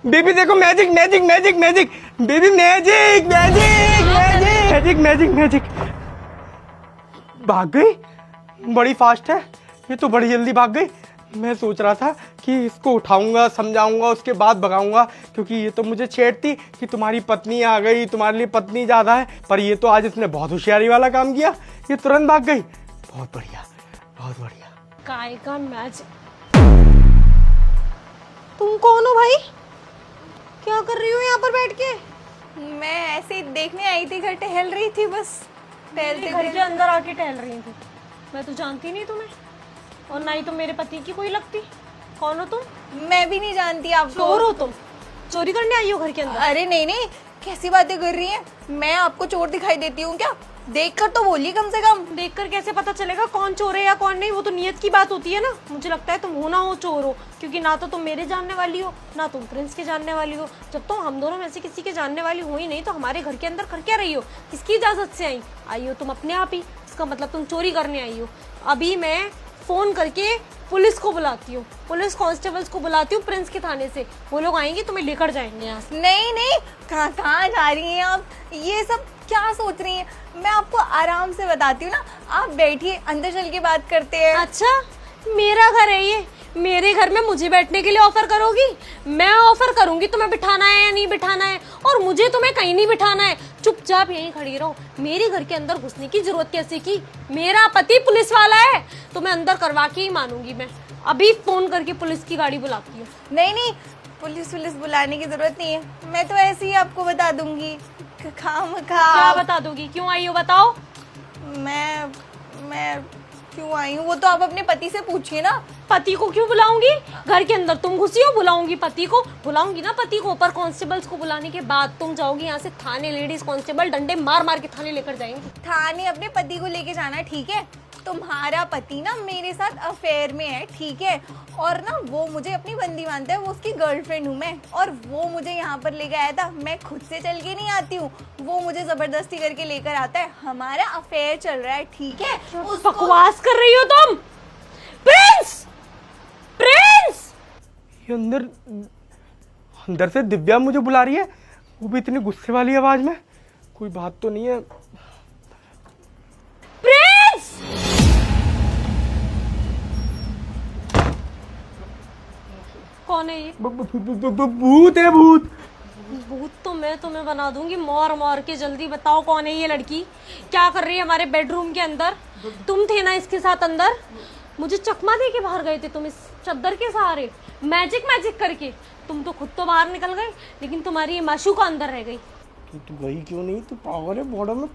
Baby देखो magic magic magic magic, baby magic magic magic magic magic magic. भाग गई, बड़ी फास्ट है ये तो, बड़ी जल्दी भाग गई। मैं सोच रहा था कि इसको उठाऊंगा, समझाऊंगा, उसके बाद भगाऊंगा, क्योंकि ये तो मुझे छेड़ती कि तुम्हारी पत्नी आ गई, तुम्हारे लिए पत्नी ज्यादा है। पर ये तो आज इसने बहुत होशियारी वाला काम किया, ये तुरंत भाग गई। बहुत बढ़िया, बहुत बढ़िया। काय का मैजिक। तुम कौन हो भाई? क्या कर रही हो यहाँ पर बैठ के? मैं ऐसे ही देखने आई थी, घर टहल रही थी, बस टहलते घर के अंदर आके टहल रही थी। मैं तो जानती नहीं तुम्हें, और ना ही तुम मेरे पति की कोई लगती। कौन हो तुम? मैं भी नहीं जानती आपको। चोर हो तुम? चोरी करने आई हो घर के अंदर? अरे नहीं नहीं, कैसी बातें कर रही हैं? मैं आपको चोर दिखाई देती हूँ क्या? देखकर तो बोलिए कम से कम। देखकर कैसे पता चलेगा कौन चोर है या कौन नहीं? वो तो नियत की बात होती है ना। मुझे लगता है तुम हो ना हो चोर हो, क्योंकि ना तो तुम मेरे जानने वाली हो, ना तुम प्रिंस के जानने वाली हो। जब तुम हम दोनों में से किसी के जानने वाली हो ही नहीं, तो हमारे घर के अंदर कर क्या रही हो? किसकी इजाजत से आई हो तुम? अपने आप ही। इसका मतलब तुम चोरी करने आई हो। अभी मैं फोन करके पुलिस को बुलाती हूँ, पुलिस कांस्टेबल्स को बुलाती हूँ प्रिंस के थाने से। वो लोग आएंगे, तुम्हें लेकर जाएंगे यहाँ से। नहीं नहीं, कहाँ जा रही हैं आप? ये सब क्या सोच रही हैं? मैं आपको आराम से बताती हूँ ना, आप बैठिए, अंदर चल के बात करते हैं। अच्छा, मेरा घर है ये, मेरे घर में मुझे बैठने के लिए ऑफर करोगी? मैं ऑफर करूंगी तुम्हें बिठाना है या नहीं बिठाना है, और मुझे तुम्हें कहीं नहीं बिठाना है। चुपचाप यहीं खड़ी रहो। मेरे घर के अंदर घुसने की जरूरत कैसे की? मेरा पति पुलिस वाला है, तो मैं अंदर करवा के ही मानूंगी। मैं अभी फोन करके पुलिस की गाड़ी बुलाती हूँ। नहीं नहीं, पुलिस बुलाने की जरूरत नहीं है, मैं तो ऐसे ही आपको बता दूंगी। क्या बता दोगी? क्यों आई हो बताओ? मैं क्यों आई हूँ वो तो आप अपने पति से पूछिए ना। पति को क्यों बुलाऊंगी? घर के अंदर तुम घुसी हो, बुलाऊंगी पति को? बुलाऊंगी ना पति को, पर कांस्टेबल्स को बुलाने के बाद तुम जाओगी यहाँ से थाने। लेडीज कांस्टेबल डंडे मार मार के थाने लेकर जाएंगे। थाने अपने पति को लेके जाना, ठीक है? तुम्हारा पति ना मेरे साथ अफेयर में है, ठीक है? और ना वो मुझे अपनी बंदी मानता है, वो उसकी गर्लफ्रेंड हूँ मैं, और वो मुझे यहाँ पर लेकर आया था। मैं खुद से चल के नहीं आती हूँ, वो मुझे जबरदस्ती करके लेकर आता है। हमारा अफेयर चल रहा है, ठीक है? बकवास कर रही हो तुम। Prince, Prince! ये अंदर से दिव्या मुझे बुला रही है, वो भी इतनी गुस्से वाली आवाज में। कोई बात तो नहीं है? प्रिंस! कौन है ये? भूत है, भूत। भूत तो मैं तुम्हें बना दूंगी मार मार के। जल्दी बताओ कौन है ये लड़की? क्या कर रही है हमारे बेडरूम के अंदर? तुम थे ना इसके साथ अंदर? मुझे चकमा दे के बाहर गए थे तुम इस चद्दर के सहारे, मैजिक मैजिक करके। तुम तो खुद तो बाहर निकल गए, लेकिन तुम्हारी ये माशूका अंदर रह गई। तू गई क्यों नहीं? तू पागल है बॉर्डर में।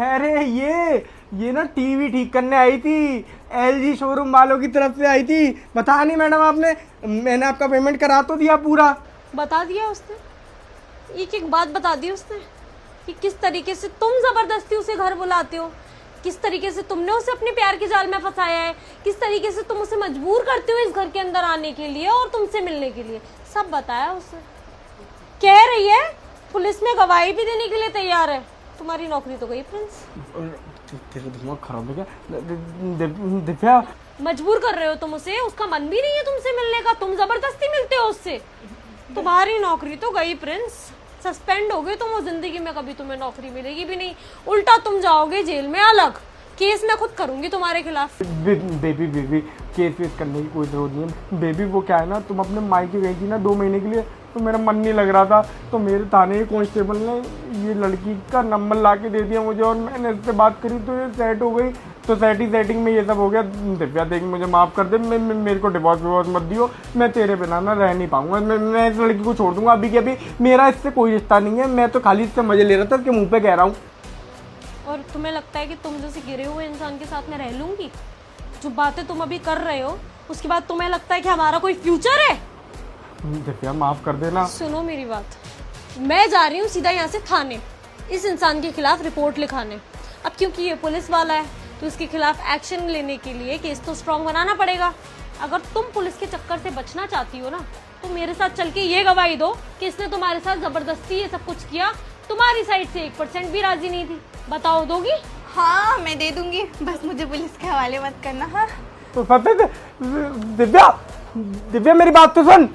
अरे ये ना टीवी ठीक करने आई थी, एलजी शोरूम वालों की तरफ से आई थी। बता नहीं मैडम आपने? मैंने आपका पेमेंट करा तो दिया पूरा। बता दिया उसने? एक एक बात बता दी उसने कि किस तरीके से तुम जबरदस्ती उसे घर बुलाते हो, किस तरीके से तुमने उसे अपने प्यार के जाल में फंसाया है, किस तरीके से तुम उसे मजबूर करते हो इस घर के अंदर आने के लिए और तुमसे मिलने के लिए। सब बताया उसने। कह रही है पुलिस में गवाही भी देने के लिए तैयार है। तुम्हारी नौकरी तो गई प्रिंस। तेरा दिमाग खराब है क्या? दिव्या, मजबूर कर रहे हो तुम उसे, उसका मन भी नहीं है तुमसे मिलने का, तुम जबरदस्ती मिलते हो उससे। तुम्हारी नौकरी तो गई प्रिंस, सस्पेंड हो गए तुम, वो जिंदगी में कभी तुम्हें नौकरी मिलेगी भी नहीं। उल्टा तुम जाओगे जेल में अलग। केस मैं खुद करूंगी तुम्हारे खिलाफ। बेबी केस वेस करने की कोई जरूरत नहीं है बेबी। वो क्या है ना, तुम अपने मायके गई थी ना 2 महीने के लिए, तो मेरा मन नहीं लग रहा था, तो मेरे थाने के कांस्टेबल ने ये लड़की का नंबर ला के दे दिया मुझे, और मैंने इससे बात करी तो ये सेट हो गई। तो सेटिंग में ये सब हो गया। दिव्या देख, मुझे माफ़ कर दे, मेरे को डिवोर्स मत दियो। मैं तेरे बिना ना रह नहीं पाऊंगा। मैं इस लड़की को छोड़ दूंगा अभी के अभी। मेरा इससे कोई रिश्ता नहीं है, मैं तो खाली इससे मजे ले रहा था, इसके मुंह पे कह रहा हूँ। और तुम्हें लगता है कि तुम जैसे गिरे हुए इंसान के साथ मैं रह लूंगी? जो बातें तुम अभी कर रहे हो, उसके बाद तुम्हें लगता है कि हमारा कोई फ्यूचर है? दिव्या माफ कर देना। सुनो मेरी बात, मैं जा रही हूँ सीधा यहाँ से थाने इस इंसान के खिलाफ रिपोर्ट लिखाने। अब क्योंकि ये पुलिस वाला है, तो इसके खिलाफ एक्शन लेने के लिए केस तो स्ट्रॉन्ग बनाना पड़ेगा। अगर तुम पुलिस के चक्कर से बचना चाहती हो ना, तो मेरे साथ चल के ये गवाही दो कि इसने तुम्हारे साथ जबरदस्ती ये सब कुछ किया। तुम्हारी साइड से 1% भी राजी नहीं थी। बताओ, दोगी? हाँ मैं दे दूंगी, बस मुझे पुलिस के हवाले मत करना। हाँ तो दिव्या मेरी बात तो सुन।